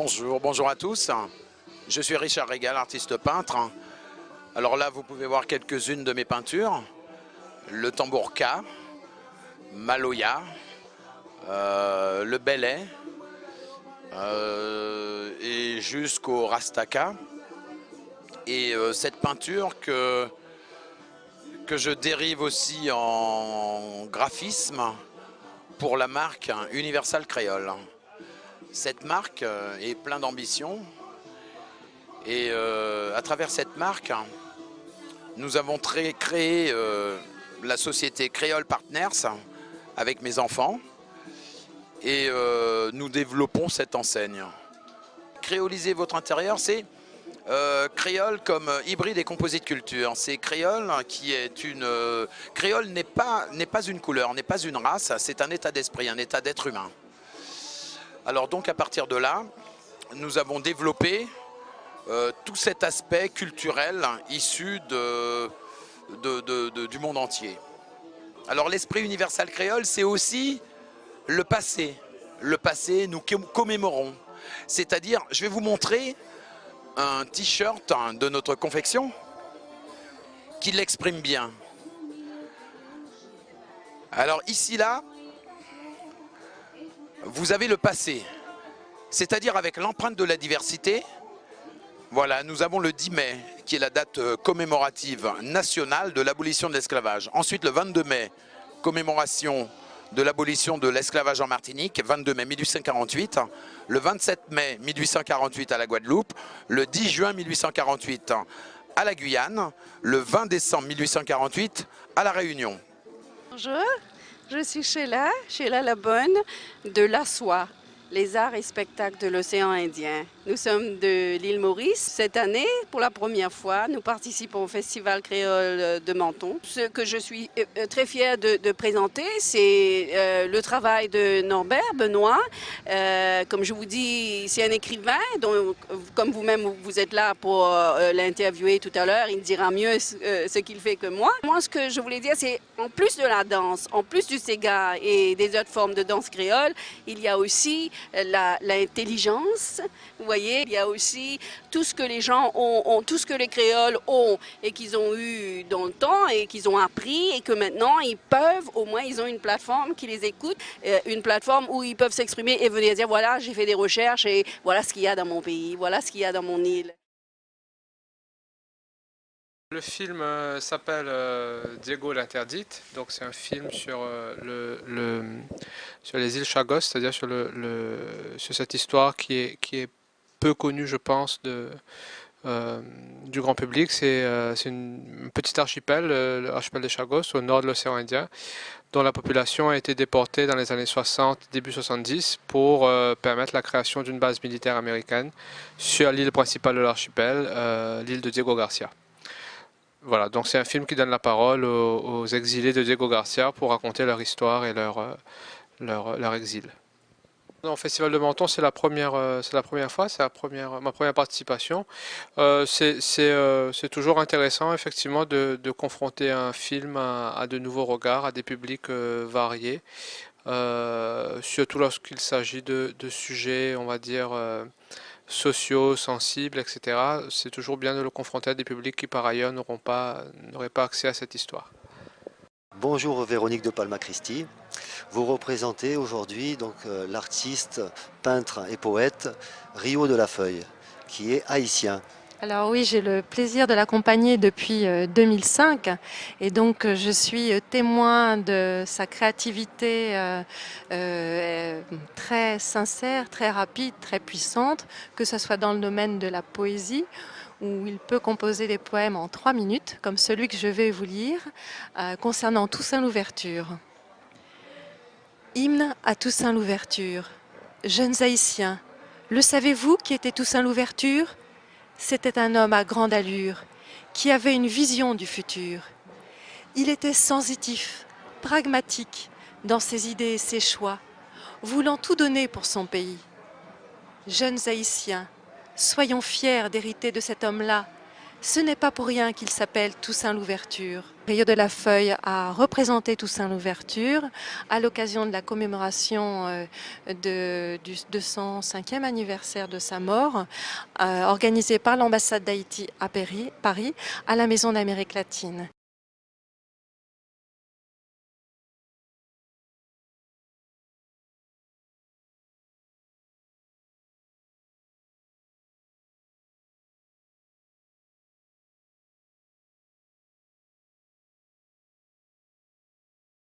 Bonjour à tous. Je suis Richard Régal, artiste peintre. Alors là, vous pouvez voir quelques-unes de mes peintures. Le tambourka, Maloya, le belay, et jusqu'au rastaka. Et cette peinture que je dérive aussi en graphisme pour la marque Universal Créole. Cette marque est pleine d'ambition et à travers cette marque, nous avons créé la société Créole Partners avec mes enfants et nous développons cette enseigne. Créoliser votre intérieur, c'est créole comme hybride et composite culture. C'est créole qui est une... créole n'est pas une couleur, n'est pas une race, c'est un état d'esprit, un état d'être humain. Alors donc à partir de là, nous avons développé tout cet aspect culturel issu du monde entier. Alors l'esprit universal créole, c'est aussi le passé. Le passé, nous commémorons. C'est-à-dire, je vais vous montrer un t-shirt de notre confection qui l'exprime bien. Alors ici, là, vous avez le passé, c'est-à-dire avec l'empreinte de la diversité. Voilà, nous avons le 10 mai, qui est la date commémorative nationale de l'abolition de l'esclavage. Ensuite, le 22 mai, commémoration de l'abolition de l'esclavage en Martinique, 22 mai 1848. Le 27 mai 1848 à la Guadeloupe. Le 10 juin 1848 à la Guyane. Le 20 décembre 1848 à la Réunion. Bonjour, je suis Sheila Labonne de La Soie, les arts et spectacles de l'océan Indien. Nous sommes de l'île Maurice. Cette année, pour la première fois, nous participons au Festival créole de Menton. Ce que je suis très fière de présenter, c'est le travail de Norbert Benoît. Comme je vous dis, c'est un écrivain, donc comme vous-même, vous êtes là pour l'interviewer tout à l'heure, il dira mieux ce qu'il fait que moi. Moi, ce que je voulais dire, c'est en plus de la danse, en plus du Sega et des autres formes de danse créole, il y a aussi l'intelligence. Vous voyez, il y a aussi tout ce que les gens ont, tout ce que les créoles ont et qu'ils ont eu dans le temps et qu'ils ont appris et que maintenant ils peuvent, au moins ils ont une plateforme qui les écoute, une plateforme où ils peuvent s'exprimer et venir dire voilà, j'ai fait des recherches et voilà ce qu'il y a dans mon pays, voilà ce qu'il y a dans mon île. Le film s'appelle Diego l'Interdite, donc c'est un film sur, sur les îles Chagos, c'est-à-dire sur, sur cette histoire qui est peu connue, je pense, du grand public. C'est une petite archipel, l'archipel des Chagos, au nord de l'océan Indien, dont la population a été déportée dans les années 60, début 70, pour permettre la création d'une base militaire américaine sur l'île principale de l'archipel, l'île de Diego Garcia. Voilà, donc c'est un film qui donne la parole aux exilés de Diego Garcia pour raconter leur histoire et leur exil. Au Festival de Menton, c'est la première fois, c'est ma première participation. C'est toujours intéressant, effectivement, de confronter un film à de nouveaux regards, à des publics variés, surtout lorsqu'il s'agit de sujets, on va dire, sociaux, sensibles, etc. C'est toujours bien de le confronter à des publics qui par ailleurs n'auraient pas accès à cette histoire. Bonjour Véronique de Palma Christi. Vous représentez aujourd'hui donc l'artiste, peintre et poète Rio de la Feuille, qui est haïtien. Alors oui, j'ai le plaisir de l'accompagner depuis 2005 et donc je suis témoin de sa créativité très sincère, très rapide, très puissante, que ce soit dans le domaine de la poésie où il peut composer des poèmes en 3 minutes, comme celui que je vais vous lire, concernant Toussaint l'Ouverture. Hymne à Toussaint l'Ouverture. Jeunes Haïtiens, le savez-vous qui était Toussaint l'Ouverture ? C'était un homme à grande allure, qui avait une vision du futur. Il était sensitif, pragmatique dans ses idées et ses choix, voulant tout donner pour son pays. Jeunes Haïtiens, soyons fiers d'hériter de cet homme-là, Ce n'est pas pour rien qu'il s'appelle Toussaint Louverture. Rio de la Feuille a représenté Toussaint Louverture à l'occasion de la commémoration du 205e anniversaire de sa mort, organisée par l'ambassade d'Haïti à Paris, à la Maison d'Amérique latine.